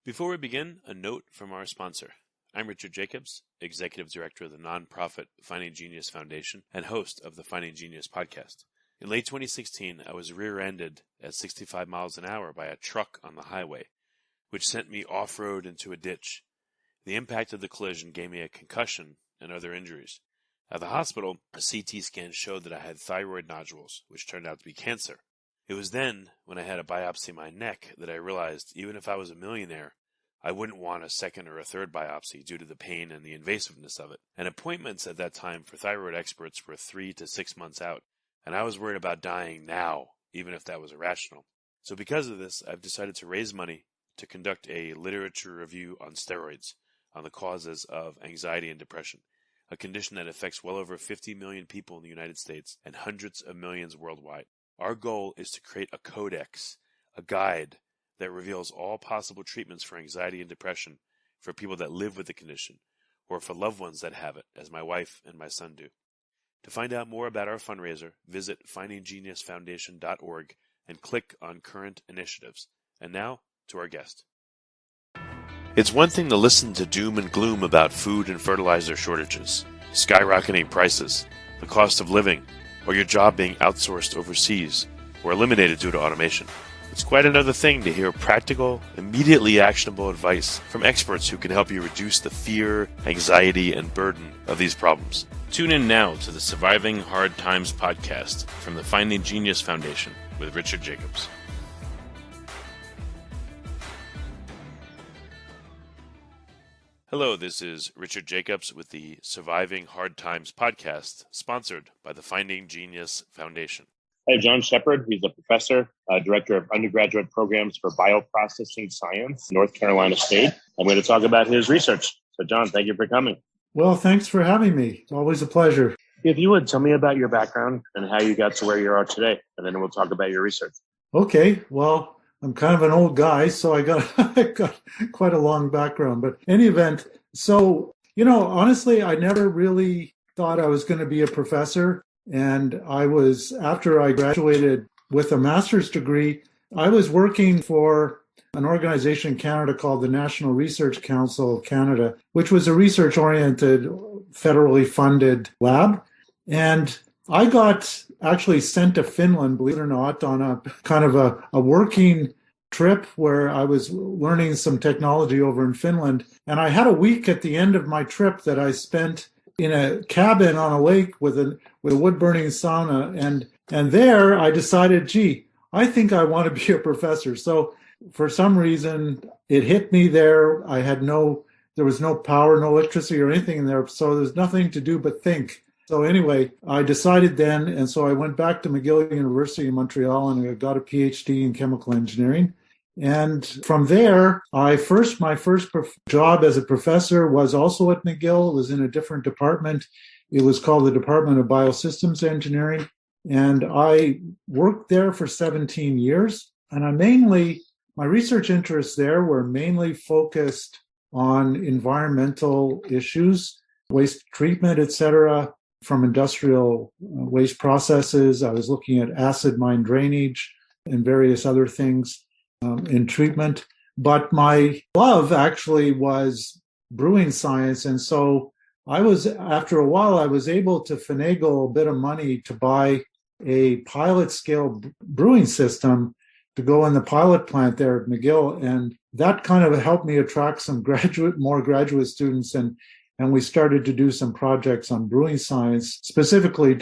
Before we begin, a note from our sponsor. I'm Richard Jacobs, Executive Director of the nonprofit Finding Genius Foundation and host of the Finding Genius podcast. In late 2016, I was rear-ended at 65 miles an hour by a truck on the highway, which sent me off-road into a ditch. The impact of the collision gave me a concussion and other injuries. At the hospital, a CT scan showed that I had thyroid nodules, which turned out to be cancer. It was then, when I had a biopsy in my neck, that I realized even if I was a millionaire, I wouldn't want a second or a third biopsy due to the pain and the invasiveness of it. And appointments at that time for thyroid experts were 3 to 6 months out, and I was worried about dying now, even if that was irrational. So because of this, I've decided to raise money to conduct a literature review on steroids, on the causes of anxiety and depression, a condition that affects well over 50 million people in the United States and hundreds of millions worldwide. Our goal is to create a codex, a guide that reveals all possible treatments for anxiety and depression for people that live with the condition or for loved ones that have it, as my wife and my son do. To find out more about our fundraiser, visit findinggeniusfoundation.org and click on current initiatives. And now, to our guest. It's one thing to listen to doom and gloom about food and fertilizer shortages, skyrocketing prices, the cost of living, or your job being outsourced overseas or eliminated due to automation. It's quite another thing to hear practical, immediately actionable advice from experts who can help you reduce the fear, anxiety, and burden of these problems. Tune in now to the Surviving Hard Times podcast from the Finding Genius Foundation with Richard Jacobs. Hello, this is Richard Jacobs with the Surviving Hard Times podcast, sponsored by the Finding Genius Foundation. I have John Sheppard. He's a professor, director of undergraduate programs for Bioprocessing Science, North Carolina State. I'm going to talk about his research. So, John, thank you for coming. Well, thanks for having me. It's always a pleasure. If you would, tell me about your background and how you got to where you are today, and then we'll talk about your research. Okay, well, I'm kind of an old guy, so I got quite a long background. But in any event, so, honestly, I never really thought I was going to be a professor. And after I graduated with a master's degree, I was working for an organization in Canada called the National Research Council of Canada, which was a research-oriented, federally funded lab. And I got actually sent to Finland, believe it or not, on a kind of a working trip where I was learning some technology over in Finland. And I had a week at the end of my trip that I spent in a cabin on a lake with a wood-burning sauna. And there I decided, I think I want to be a professor. So for some reason, it hit me there. There was no power, no electricity or anything in there. So there's nothing to do but think. So anyway, I decided then, and so I went back to McGill University in Montreal and I got a PhD in chemical engineering. And from there, my first job as a professor was also at McGill. It was in a different department. It was called the Department of Biosystems Engineering. And I worked there for 17 years. And my research interests there were mainly focused on environmental issues, waste treatment, et cetera, from industrial waste processes. I was looking at acid mine drainage and various other things in treatment. But my love actually was brewing science. And so after a while, I was able to finagle a bit of money to buy a pilot scale brewing system to go in the pilot plant there at McGill. And that kind of helped me attract some more graduate students. And we started to do some projects on brewing science, specifically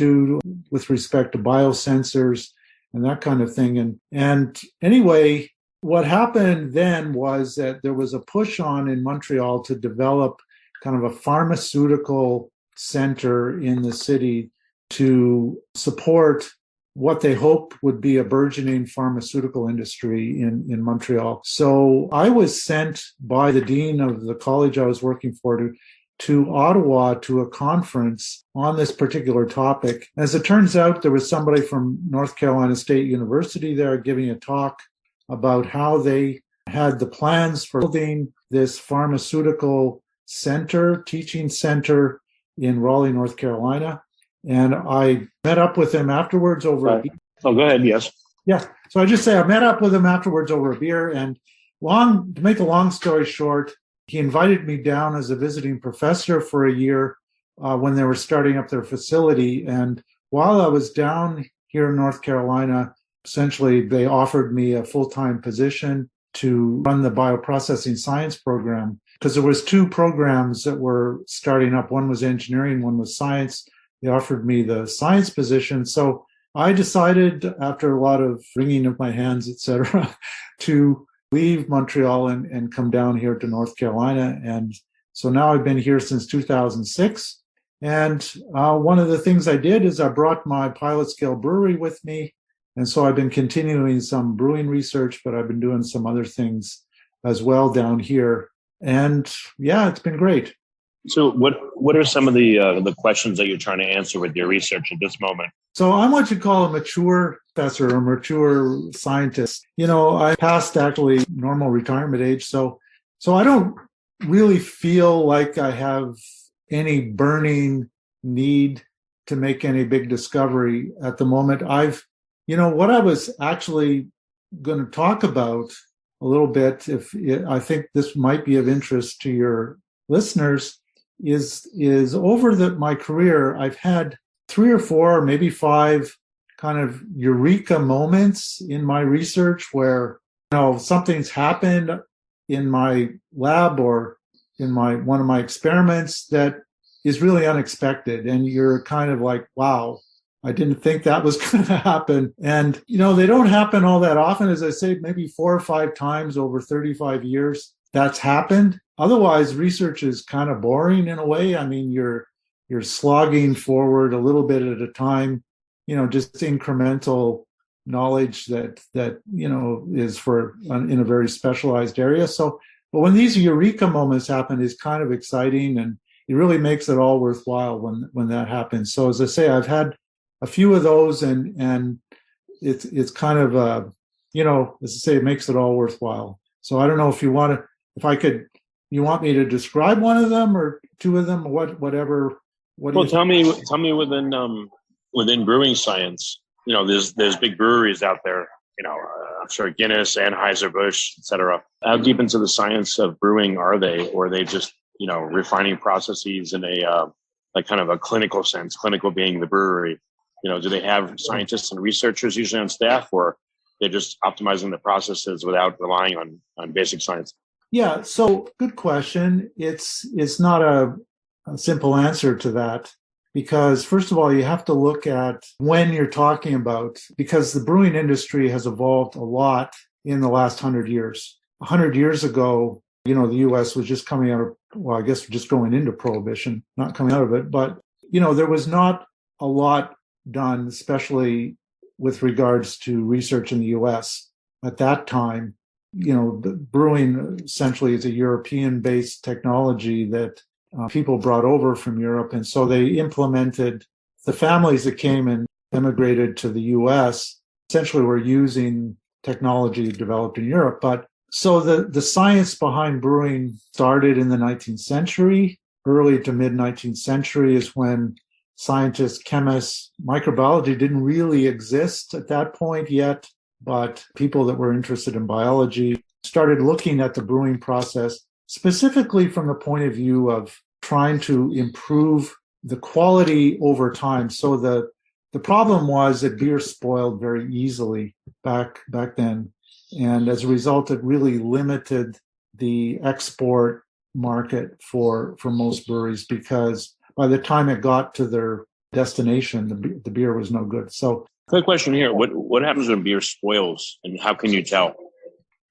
with respect to biosensors and that kind of thing. And anyway, what happened then was that there was a push on in Montreal to develop kind of a pharmaceutical center in the city to support what they hoped would be a burgeoning pharmaceutical industry in Montreal. So I was sent by the dean of the college I was working for to Ottawa to a conference on this particular topic. As it turns out, there was somebody from North Carolina State University there giving a talk about how they had the plans for building this pharmaceutical teaching center in Raleigh, North Carolina. And I met up with him afterwards over a beer. Oh, go ahead, yes. Yeah. So I just say I met up with him afterwards over a beer, and To make a long story short, he invited me down as a visiting professor for a year when they were starting up their facility. And while I was down here in North Carolina, essentially they offered me a full-time position to run the Bioprocessing Science program, because there was two programs that were starting up. One was engineering, one was science. They offered me the science position. So I decided, after a lot of wringing of my hands, etc., to leave Montreal and come down here to North Carolina. And so now I've been here since 2006. And one of the things I did is I brought my pilot scale brewery with me. And so I've been continuing some brewing research, but I've been doing some other things as well down here. And yeah, it's been great. So what are some of the questions that you're trying to answer with your research at this moment? So I'm what you call a mature professor or mature scientist. I passed actually normal retirement age. So I don't really feel like I have any burning need to make any big discovery at the moment. What I was actually going to talk about a little bit, I think this might be of interest to your listeners, is over my career, I've had 3 or 4, maybe 5 kind of eureka moments in my research where something's happened in my lab or in one of my experiments that is really unexpected, and you're kind of like, wow, I didn't think that was going to happen. And they don't happen all that often. As I say, maybe 4 or 5 times over 35 years that's happened. Otherwise, research is kind of boring in a way. I mean, you're slogging forward a little bit at a time, just incremental knowledge that is in a very specialized area. So, but when these eureka moments happen, it's kind of exciting, and it really makes it all worthwhile when that happens. So, as I say, I've had a few of those, and it's kind of as I say, it makes it all worthwhile. So I don't know if you want me to describe one of them or 2 of them, or whatever. Well, tell me within brewing science, there's big breweries out there. I'm sure Guinness, Anheuser-Busch, et cetera. How deep into the science of brewing are they, or are they just refining processes in a like kind of a clinical sense? Clinical being the brewery. Do they have scientists and researchers usually on staff, or they're just optimizing the processes without relying on basic science? Yeah, so good question. It's not a simple answer to that, because first of all, you have to look at when you're talking about, because the brewing industry has evolved a lot in the last 100 years. 100 years ago, the U.S. was just coming out of, I guess just going into prohibition, not coming out of it, but there was not a lot done, especially with regards to research in the U.S. at that time. The brewing essentially is a European-based technology that people brought over from Europe. And so they implemented, the families that came and immigrated to the U.S. essentially were using technology developed in Europe. But so the science behind brewing started in the 19th century. Early to mid 19th century is when scientists, chemists, microbiology didn't really exist at that point yet, but people that were interested in biology started looking at the brewing process specifically from the point of view of trying to improve the quality over time. So the problem was that beer spoiled very easily back then. And as a result, it really limited the export market for most breweries, because by the time it got to their destination, the beer was no good. So, quick question here: what happens when beer spoils, and how can you tell?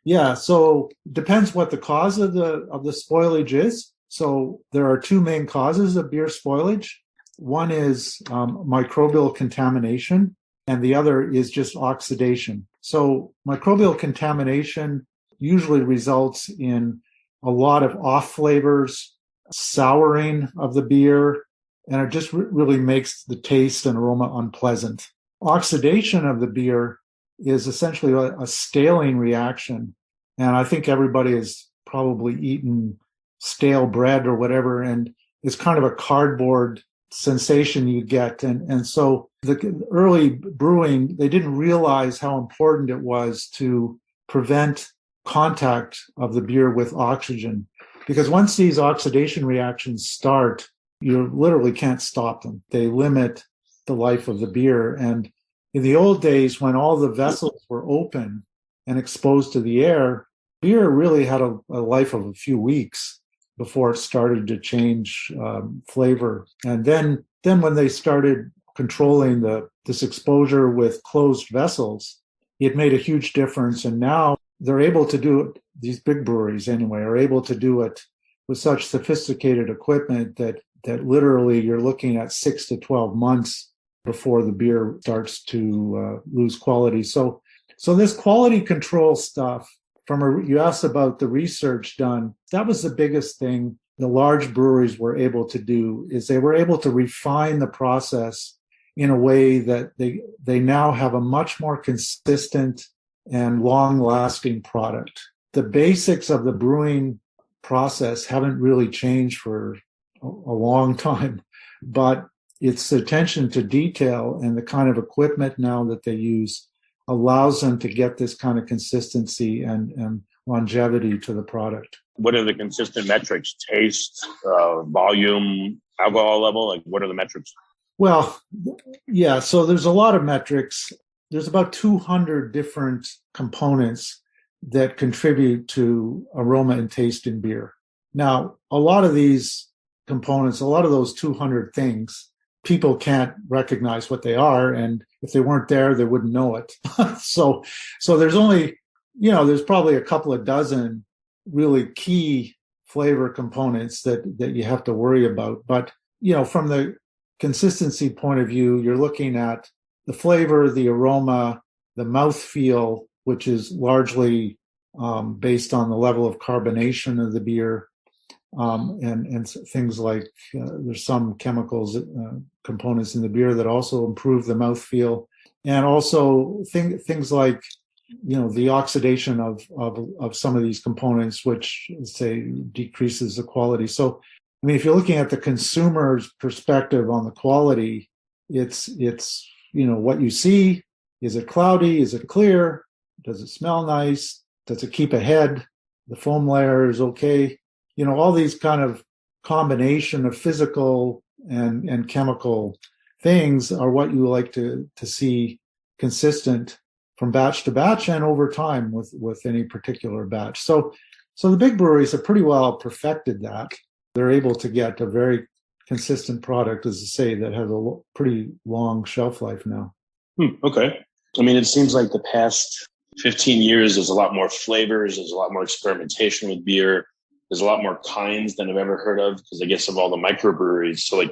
Yeah, so depends what the cause of the spoilage is. So there are 2 main causes of beer spoilage. One is microbial contamination, and the other is just oxidation. So microbial contamination usually results in a lot of off flavors, souring of the beer, and it just really makes the taste and aroma unpleasant. Oxidation of the beer is essentially a staling reaction. And I think everybody has probably eaten stale bread or whatever, and it's kind of a cardboard sensation you get. And so the early brewing, they didn't realize how important it was to prevent contact of the beer with oxygen. Because once these oxidation reactions start, you literally can't stop them. They limit the life of the beer. And in the old days, when all the vessels were open and exposed to the air, beer really had a life of a few weeks before it started to change flavor. And then when they started controlling this exposure with closed vessels, it made a huge difference. And now they're able to do it, these big breweries anyway, are able to do it with such sophisticated equipment that literally you're looking at 6 to 12 months before the beer starts to lose quality. So this quality control stuff, you asked about the research done, that was the biggest thing the large breweries were able to do, is they were able to refine the process in a way that they now have a much more consistent and long-lasting product. The basics of the brewing process haven't really changed for a long time, but it's the attention to detail and the kind of equipment now that they use allows them to get this kind of consistency and longevity to the product. What are the consistent metrics? Taste, volume, alcohol level? Like, what are the metrics? Well, yeah, so there's a lot of metrics. There's about 200 different components that contribute to aroma and taste in beer. Now, a lot of these components, a lot of those 200 things, people can't recognize what they are, and if they weren't there, they wouldn't know it. So there's only, there's probably a couple of dozen really key flavor components that you have to worry about. But, from the consistency point of view, you're looking at the flavor, the aroma, the mouthfeel, which is largely based on the level of carbonation of the beer, and things like there's some chemicals, components in the beer that also improve the mouthfeel, and also things like the oxidation of some of these components, which say decreases the quality. So, I mean, if you're looking at the consumer's perspective on the quality, it's what you see. Is it cloudy? Is it clear? Does it smell nice? Does it keep a head? The foam layer is okay. All these kind of combination of physical and chemical things are what you like to see consistent from batch to batch and over time with any particular batch. So the big breweries have pretty well perfected that. They're able to get a very consistent product, as I say, that has a pretty long shelf life now. Okay. I mean, it seems like the past 15 years, there's a lot more flavors. There's a lot more experimentation with beer. There's a lot more kinds than I've ever heard of because I guess of all the microbreweries. So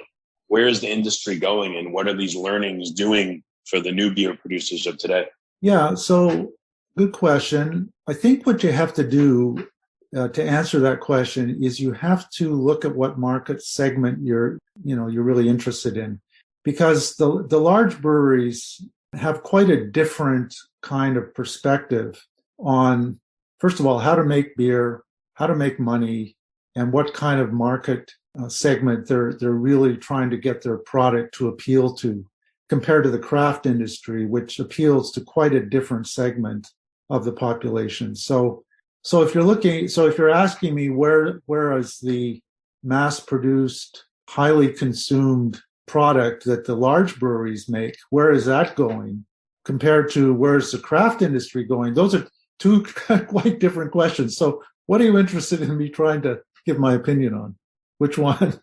where is the industry going and what are these learnings doing for the new beer producers of today? Yeah, so good question. I think what you have to do to answer that question is you have to look at what market segment you're really interested in, because the large breweries have quite a different kind of perspective on, first of all, how to make beer, how to make money, and what kind of market segment they're really trying to get their product to appeal to, compared to the craft industry, which appeals to quite a different segment of the population. So if you're asking me where is the mass-produced, highly consumed product that the large breweries make, where is that going compared to where's the craft industry going? Those are two quite different questions. So what are you interested in me trying to give my opinion on? Which one?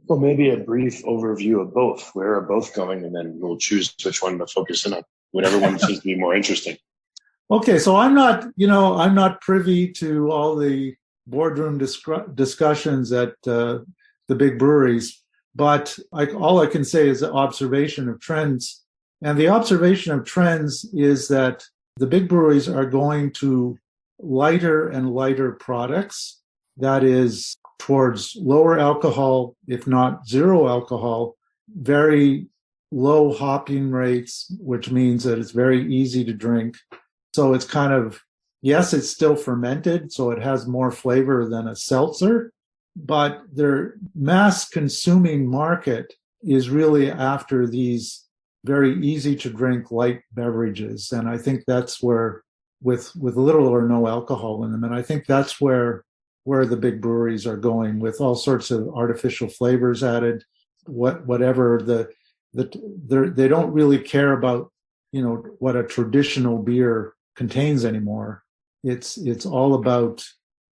Well, maybe a brief overview of both. Where are both going? And then we'll choose which one to focus in on. Whatever one seems to be more interesting. Okay, so I'm not privy to all the boardroom discussions at the big breweries, but all I can say is the observation of trends. And the observation of trends is that the big breweries are going to lighter and lighter products. That is towards lower alcohol, if not zero alcohol, very low hopping rates, which means that it's very easy to drink. So it's kind of, yes, it's still fermented, so it has more flavor than a seltzer, but their mass consuming market is really after these very easy to drink light beverages. And I think that's where with little or no alcohol in them. And I think that's where the big breweries are going, with all sorts of artificial flavors added, whatever they don't really care about, what a traditional beer contains anymore. It's all about,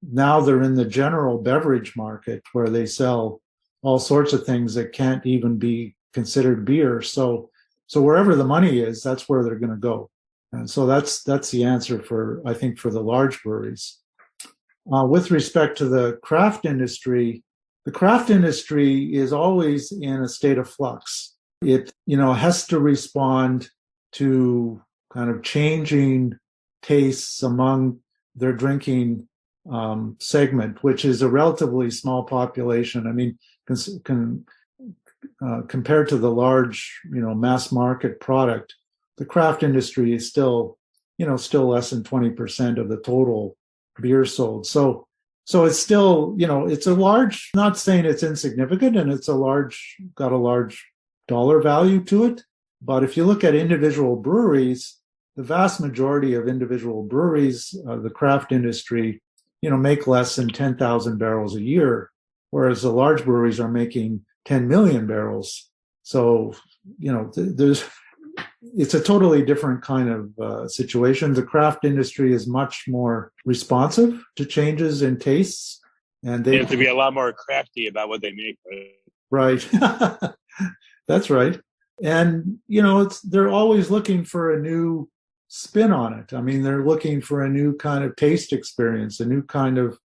now they're in the general beverage market where they sell all sorts of things that can't even be considered beer. So wherever the money is, that's where they're going to go. And so that's the answer I think for the large breweries. With respect to the craft industry is always in a state of flux. It, has to respond to kind of changing tastes among their drinking segment, which is a relatively small population. I mean, compared to the large, mass market product, the craft industry is still less than 20% of the total beer sold. So it's still, it's a large, not saying it's insignificant, and it's got a large dollar value to it. But if you look at individual breweries, the vast majority of individual breweries, the craft industry, make less than 10,000 barrels a year, whereas the large breweries are making 10 million barrels. So, it's a totally different kind of situation. The craft industry is much more responsive to changes in tastes, and they have to be a lot more crafty about what they make. Right. That's right. And, they're always looking for a new spin on it. I mean, they're looking for a new kind of taste experience, a new kind of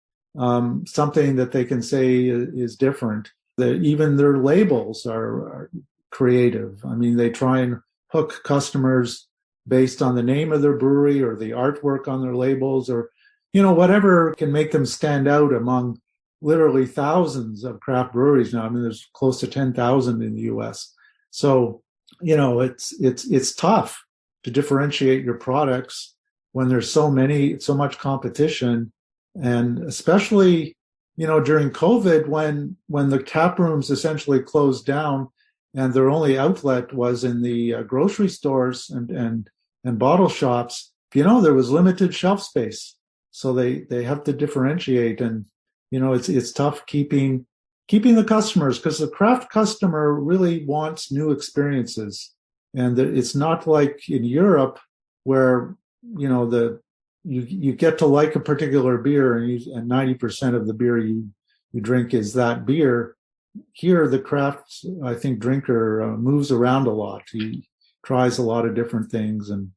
something that they can say is different. Even their labels are creative. I mean, they try and hook customers based on the name of their brewery or the artwork on their labels, or, whatever can make them stand out among literally thousands of craft breweries now. I mean, there's close to 10,000 in the US. So, it's tough to differentiate your products when there's so much competition. And especially, during COVID, when the tap rooms essentially closed down and their only outlet was in the grocery stores and bottle shops, there was limited shelf space. So they have to differentiate, and, it's tough keeping the customers, because the craft customer really wants new experiences. And it's not like in Europe where, you get to like a particular beer and 90% of the beer you drink is that beer. Here, the craft, I think, drinker moves around a lot. He tries a lot of different things, and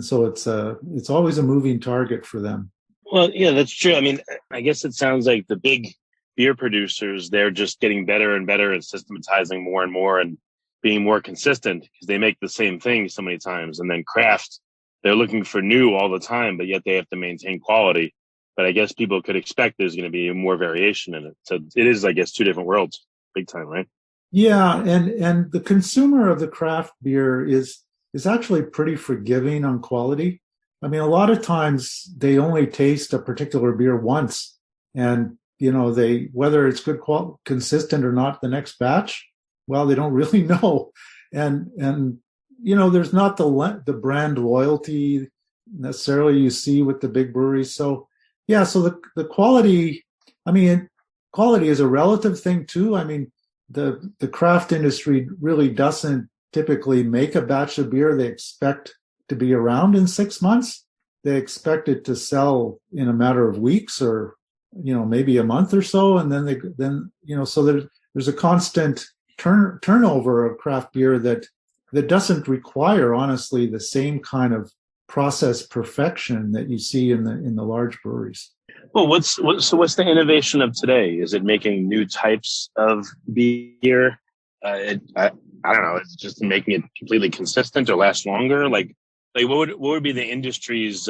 so it's always a moving target for them. Well, yeah, that's true. I mean, I guess it sounds like the big beer producers, they're just getting better and better at systematizing more and more and being more consistent, because they make the same thing so many times. And then craft, they're looking for new all the time, but yet they have to maintain quality. But I guess people could expect there's going to be more variation in it. So it is, I guess, two different worlds, big time, right? Yeah, and the consumer of the craft beer is actually pretty forgiving on quality. I mean, a lot of times they only taste a particular beer once, and they, whether it's good consistent or not the next batch, well, they don't really know. And there's not the brand loyalty necessarily you see with the big breweries. So yeah, so the quality, I mean, quality is a relative thing too. I mean, the craft industry really doesn't typically make a batch of beer they expect to be around in 6 months. They expect it to sell in a matter of weeks, or maybe a month or so, and then so there's a constant turnover of craft beer that doesn't require, honestly, the same kind of process perfection that you see in the large breweries. Well, what's the innovation of today? Is it making new types of beer? I don't know. It's just making it completely consistent or last longer. Like what would be the industry's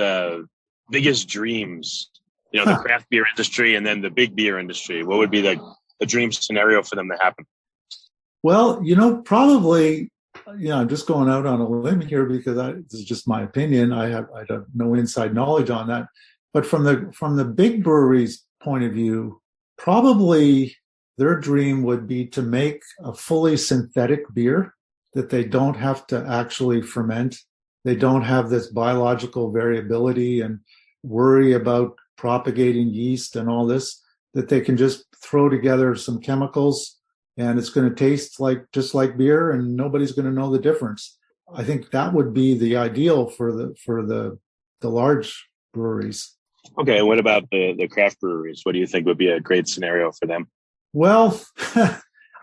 biggest dreams? The craft beer industry and then the big beer industry. What would be the dream scenario for them to happen? Well, probably, I'm just going out on a limb here because this is just my opinion. I have no inside knowledge on that. But from the big breweries' point of view, probably their dream would be to make a fully synthetic beer that they don't have to actually ferment they don't have this biological variability and worry about propagating yeast and all this, that they can just throw together some chemicals and it's going to taste like just like beer and nobody's going to know the difference. I think that would be the ideal for the large breweries. Okay, and what about the craft breweries? What do you think would be a great scenario for them? Well,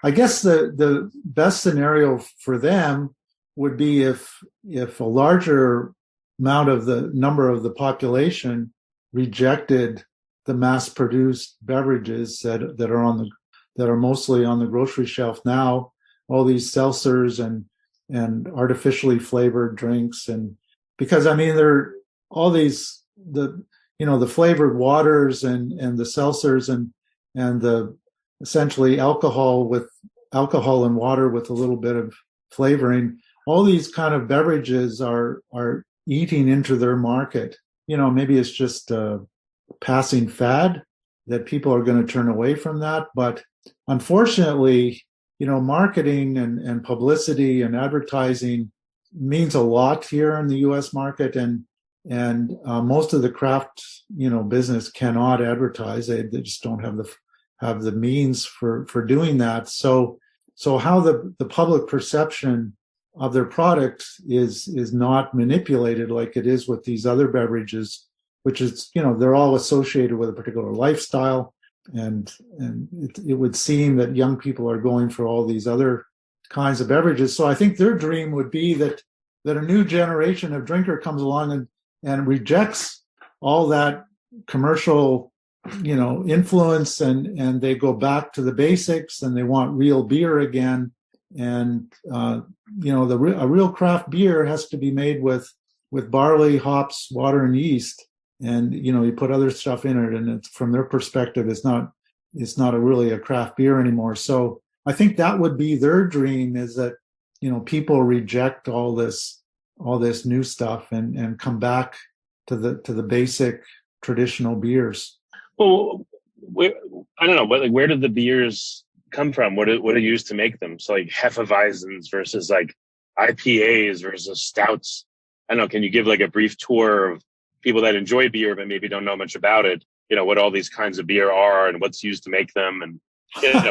I guess the best scenario for them would be if a larger amount of the number of the population rejected the mass-produced beverages that are mostly on the grocery shelf now, all these seltzers and artificially flavored drinks, and because I mean they're all these the flavored waters and the seltzers and the essentially alcohol and water with a little bit of flavoring. All these kind of beverages are eating into their market. Maybe it's just a passing fad that people are going to turn away from that. But unfortunately, marketing and publicity and advertising means a lot here in the U.S. market, and most of the craft business cannot advertise. They just don't have the means for doing that. So how the public perception of their product is not manipulated like it is with these other beverages, which is they're all associated with a particular lifestyle, and it would seem that young people are going for all these other kinds of beverages. So I think their dream would be that a new generation of drinker comes along and rejects all that commercial influence, and they go back to the basics and they want real beer again. And a real craft beer has to be made with barley, hops, water, and yeast. And you put other stuff in it, and it's, from their perspective, it's not really a craft beer anymore. So I think that would be their dream, is that people reject all this new stuff and come back to the basic traditional beers. Well, I don't know, where did the beers come from? What are used to make them? So like Hefeweizens versus like IPAs versus stouts. I don't know. Can you give like a brief tour of people that enjoy beer but maybe don't know much about it? What all these kinds of beer are and what's used to make them, and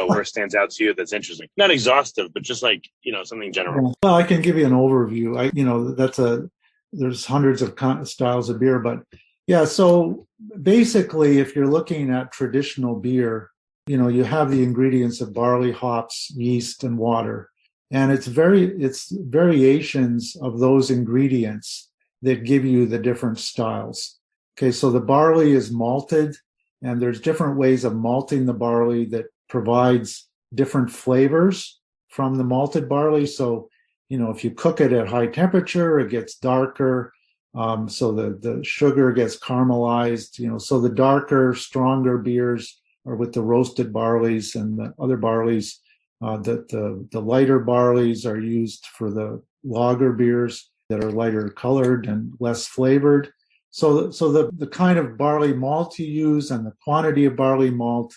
where stands out to you that's interesting. Not exhaustive, but just like something general. Well, I can give you an overview. There's hundreds of styles of beer, but yeah. So basically, if you're looking at traditional beer, you have the ingredients of barley, hops, yeast, and water. And it's variations of those ingredients that give you the different styles. Okay, so the barley is malted, and there's different ways of malting the barley that provides different flavors from the malted barley. So, if you cook it at high temperature, it gets darker. So the sugar gets caramelized, so the darker, stronger beers are with the roasted barleys, and the other barleys, the lighter barleys are used for the lager beers that are lighter colored and less flavored. So the kind of barley malt you use and the quantity of barley malt,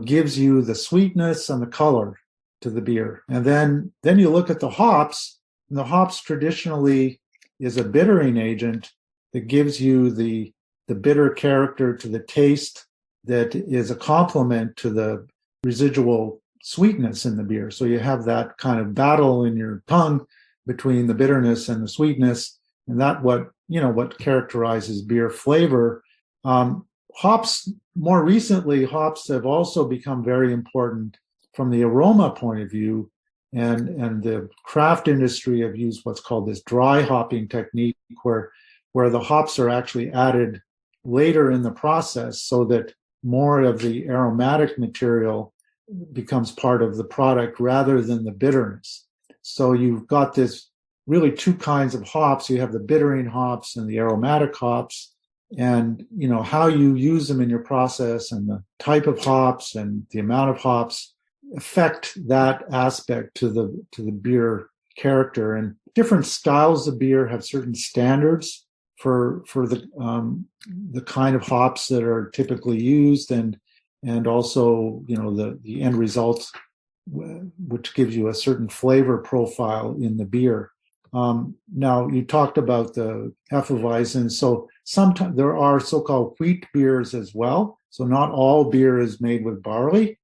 gives you the sweetness and the color to the beer. And then you look at the hops, and the hops traditionally is a bittering agent that gives you the bitter character to the taste that is a complement to the residual sweetness in the beer. So you have that kind of battle in your tongue between the bitterness and the sweetness, and that what characterizes beer flavor. Hops, more recently, hops have also become very important from the aroma point of view, and the craft industry have used what's called this dry hopping technique, where the hops are actually added later in the process so that more of the aromatic material becomes part of the product rather than the bitterness. So you've got this really two kinds of hops. You have the bittering hops and the aromatic hops, and how you use them in your process and the type of hops and the amount of hops affect that aspect to the beer character. And different styles of beer have certain standards for the kind of hops that are typically used, and also the end result, which gives you a certain flavor profile in the beer. Now, you talked about the Hefeweizen. So sometimes there are so-called wheat beers as well. So not all beer is made with barley.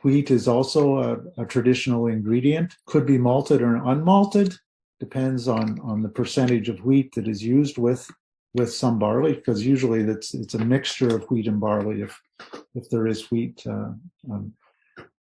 Wheat is also a traditional ingredient, could be malted or unmalted, depends on the percentage of wheat that is used with some barley, because usually it's a mixture of wheat and barley if there is wheat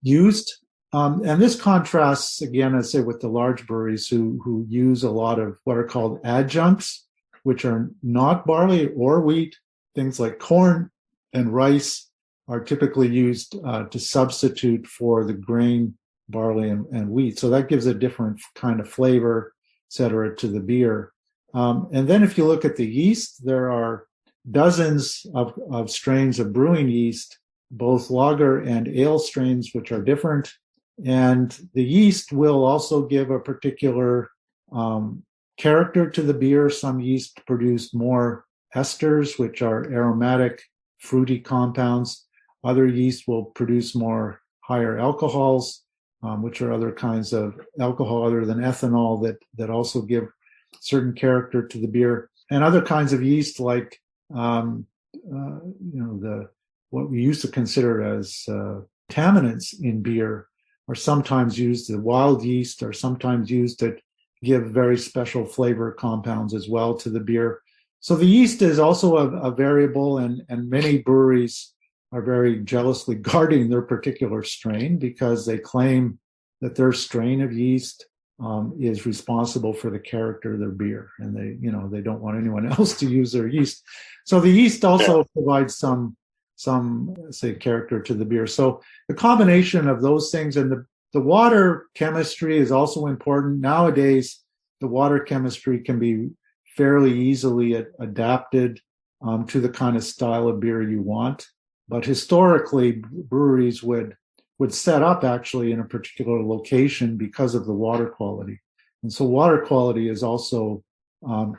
used. And this contrasts, again, I say, with the large breweries who use a lot of what are called adjuncts, which are not barley or wheat. Things like corn and rice are typically used to substitute for the grain, barley, and wheat. So that gives a different kind of flavor, et cetera, to the beer. And then if you look at the yeast, there are dozens of strains of brewing yeast, both lager and ale strains, which are different. And the yeast will also give a particular character to the beer. Some yeast produce more esters, which are aromatic, fruity compounds. Other yeast will produce more higher alcohols, which are other kinds of alcohol other than ethanol that also give certain character to the beer. And other kinds of yeast, like what we used to consider as contaminants in beer, are sometimes used. The wild yeast are sometimes used to give very special flavor compounds as well to the beer. So the yeast is also a variable, and many breweries are very jealously guarding their particular strain because they claim that their strain of yeast is responsible for the character of their beer, and they don't want anyone else to use their yeast. So the yeast also provides some say character to the beer. So the combination of those things, and the water chemistry is also important. Nowadays, the water chemistry can be fairly easily adapted to the kind of style of beer you want. But historically, breweries would set up actually in a particular location because of the water quality. And so water quality is also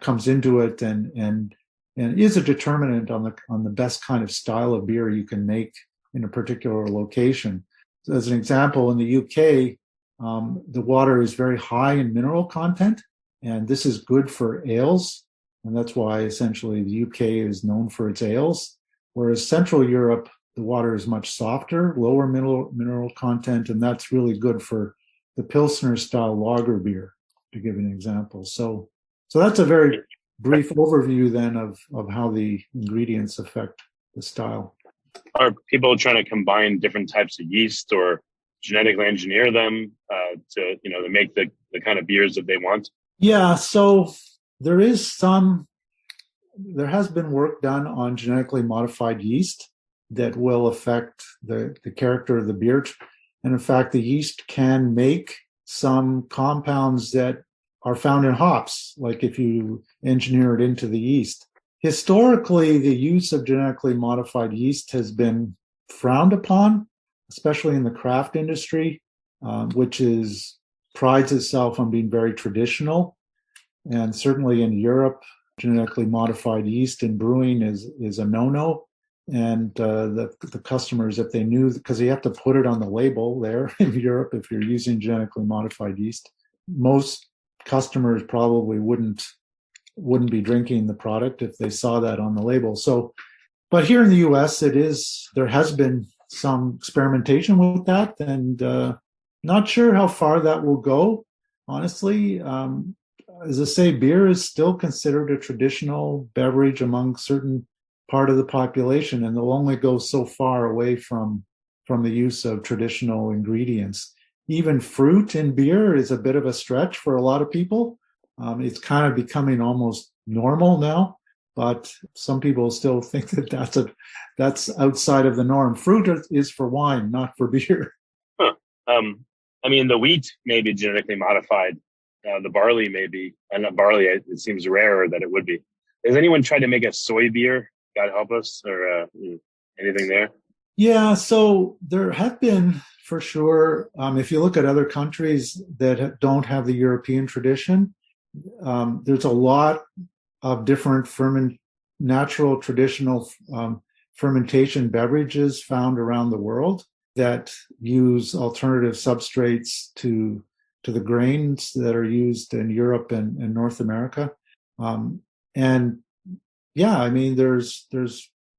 comes into it and is a determinant on the best kind of style of beer you can make in a particular location. So as an example, in the UK, the water is very high in mineral content, and this is good for ales. And that's why essentially the UK is known for its ales. Whereas Central Europe, the water is much softer, lower mineral content, and that's really good for the Pilsner style lager beer, to give an example. So that's a very brief overview then of how the ingredients affect the style. Are people trying to combine different types of yeast or genetically engineer them to make the kind of beers that they want? Yeah, so there has been work done on genetically modified yeast that will affect the character of the beer. And in fact, the yeast can make some compounds that are found in hops, like if you engineer it into the yeast. Historically, the use of genetically modified yeast has been frowned upon, especially in the craft industry, which prides itself on being very traditional. And certainly in Europe, genetically modified yeast in brewing is a no-no. And the customers, if they knew, because you have to put it on the label there in Europe if you're using genetically modified yeast, most customers probably wouldn't be drinking the product if they saw that on the label. So, but here in the US, there has been some experimentation with that, and not sure how far that will go, honestly. As I say, beer is still considered a traditional beverage among certain part of the population, and they'll only go so far away from the use of traditional ingredients. Even fruit in beer is a bit of a stretch for a lot of people. It's kind of becoming almost normal now, but some people still think that that's outside of the norm. Fruit is for wine, not for beer. Huh. I mean, the wheat may be genetically modified. The barley may be, and not barley, it seems rarer that it would be. Has anyone tried to make a soy beer? God help us, or anything there? Yeah, so there have been, for sure. If you look at other countries that don't have the European tradition, there's a lot of different natural traditional fermentation beverages found around the world that use alternative substrates to to the grains that are used in Europe and North America. And yeah, I mean,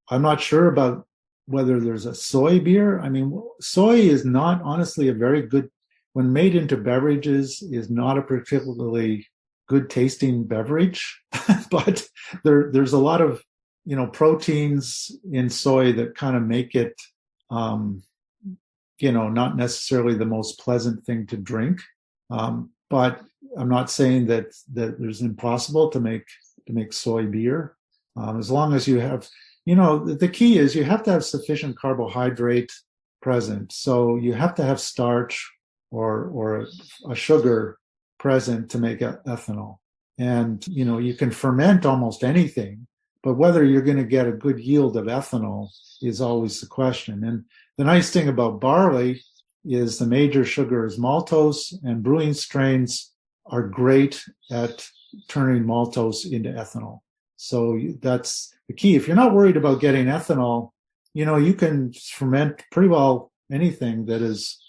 I'm not sure about whether there's a soy beer. I mean, soy is not honestly a very good, when made into beverages, is not a particularly good tasting beverage, but there's a lot of, proteins in soy that kind of make it, not necessarily the most pleasant thing to drink. But I'm not saying that there's impossible to make soy beer. As long as you have, the key is you have to have sufficient carbohydrate present. So you have to have starch or a sugar present to make ethanol. And, you can ferment almost anything, but whether you're going to get a good yield of ethanol is always the question. And the nice thing about barley is the major sugar is maltose, and brewing strains are great at turning maltose into ethanol. So that's the key. If you're not worried about getting ethanol, you can ferment pretty well anything that is,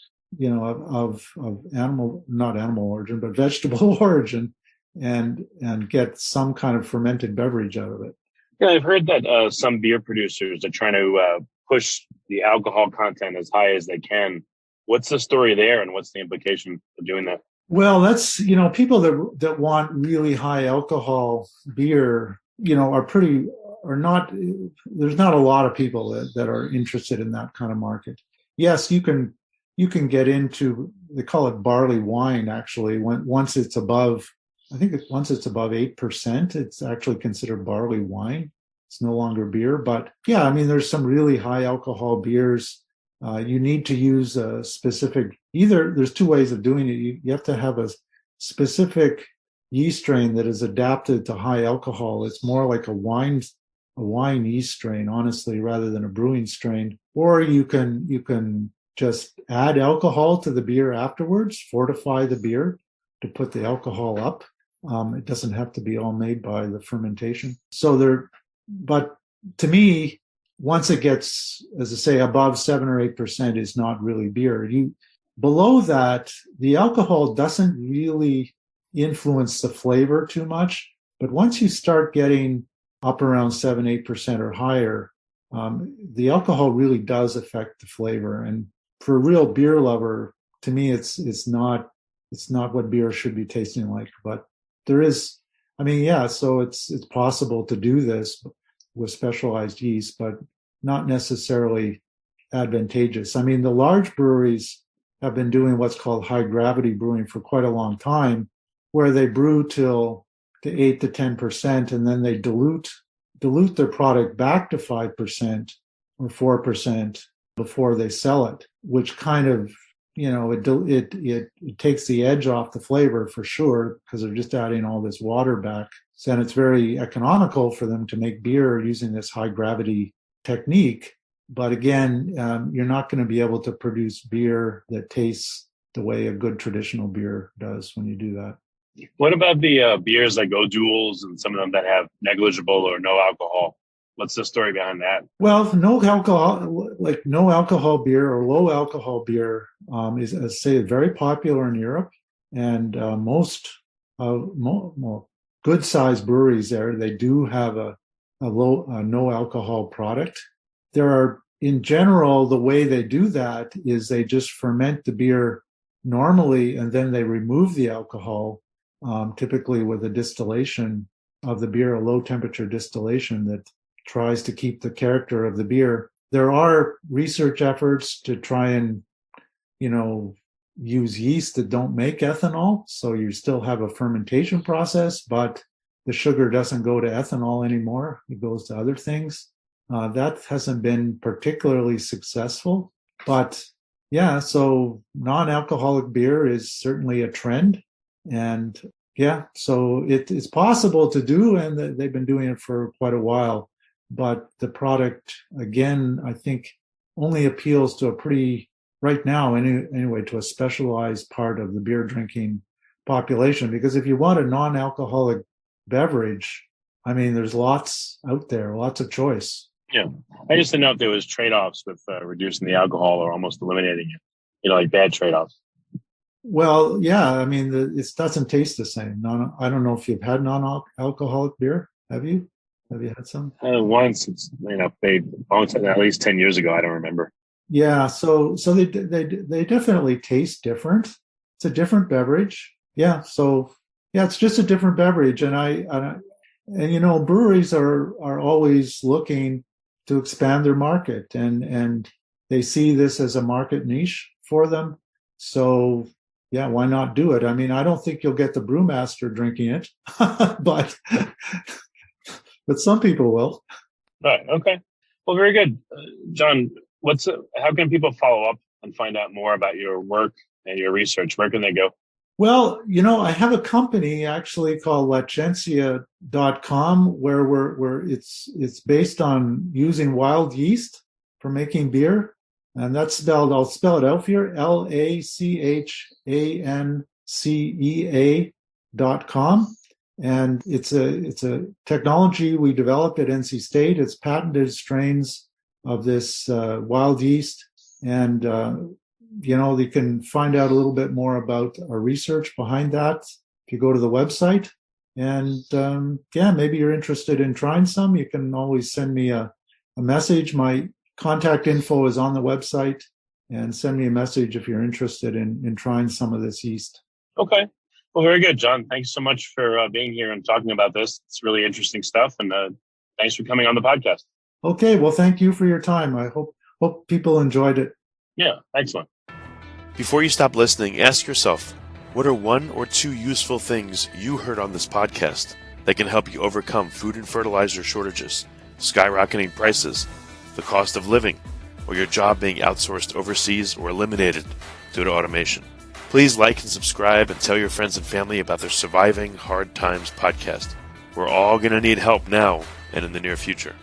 of not animal origin, but vegetable origin, and get some kind of fermented beverage out of it. Yeah, I've heard that some beer producers are trying to push the alcohol content as high as they can. What's the story there, and what's the implication of doing that? Well, that's, people that want really high alcohol beer, there's not a lot of people that are interested in that kind of market. Yes, you can get into, they call it barley wine, actually, once it's above 8%, it's actually considered barley wine. It's no longer beer. But yeah, I mean, there's some really high alcohol beers. You need to use a specific, there's two ways of doing it. You have to have a specific yeast strain that is adapted to high alcohol. It's more like a wine yeast strain, honestly, rather than a brewing strain. Or you can just add alcohol to the beer afterwards, fortify the beer to put the alcohol up. It doesn't have to be all made by the fermentation. But to me, once it gets, as I say, above 7 or 8% is not really beer. Below that, the alcohol doesn't really influence the flavor too much. But once you start getting up around 7, 8% or higher, the alcohol really does affect the flavor. And for a real beer lover, to me, it's not what beer should be tasting like. But there is, so it's possible to do this with specialized yeast, but not necessarily advantageous. I mean, the large breweries have been doing what's called high gravity brewing for quite a long time, where they brew to 8 to 10%, and then they dilute their product back to 5% or 4% before they sell it, which kind of, it takes the edge off the flavor for sure, because they're just adding all this water back. So, and it's very economical for them to make beer using this high gravity technique. But again, you're not going to be able to produce beer that tastes the way a good traditional beer does when you do that. What about the beers that go duals and some of them that have negligible or no alcohol? What's the story behind that? Well, no alcohol beer or low alcohol beer is, as I say, very popular in Europe, and most good-sized breweries there, they do have a no alcohol product. There are, in general, the way they do that is they just ferment the beer normally, and then they remove the alcohol, typically with a distillation of the beer, a low temperature distillation that tries to keep the character of the beer. There are research efforts to try and, use yeast that don't make ethanol. So you still have a fermentation process, but the sugar doesn't go to ethanol anymore. It goes to other things. That hasn't been particularly successful. But yeah, so non-alcoholic beer is certainly a trend. And yeah, so it's possible to do, and they've been doing it for quite a while. But the product, again, I think only appeals to right now anyway, to a specialized part of the beer drinking population. Because if you want a non-alcoholic beverage, there's lots out there, lots of choice. Yeah. I just didn't know if there was trade-offs with reducing the alcohol or almost eliminating it, like bad trade-offs. Well, yeah. I mean, it doesn't taste the same. I don't know if you've had non-alcoholic beer. Have you? Have you had some? Once, it's, they at least 10 years ago. I don't remember. Yeah. So they definitely taste different. It's a different beverage. Yeah. So yeah, it's just a different beverage, and breweries are always looking to expand their market, and they see this as a market niche for them. So yeah, why not do it? I mean, I don't think you'll get the brewmaster drinking it, but some people will. Right. Okay. Well, very good. John, how can people follow up and find out more about your work and your research? Where can they go? Well, I have a company actually called lachencia.com where it's based on using wild yeast for making beer. And that's spelled, I'll spell it out for you, LACHANCEA.com. And it's a technology we developed at NC State. It's patented strains of this wild yeast. And you can find out a little bit more about our research behind that if you go to the website. And maybe you're interested in trying some. You can always send me a message. My contact info is on the website, and send me a message if you're interested in trying some of this yeast. Okay. Well, very good, John. Thanks so much for being here and talking about this. It's really interesting stuff. And thanks for coming on the podcast. Okay. Well, thank you for your time. I hope people enjoyed it. Yeah. Excellent. Before you stop listening, ask yourself, what are 1 or 2 useful things you heard on this podcast that can help you overcome food and fertilizer shortages, skyrocketing prices, the cost of living, or your job being outsourced overseas or eliminated due to automation? Please like and subscribe and tell your friends and family about the Surviving Hard Times podcast. We're all going to need help now and in the near future.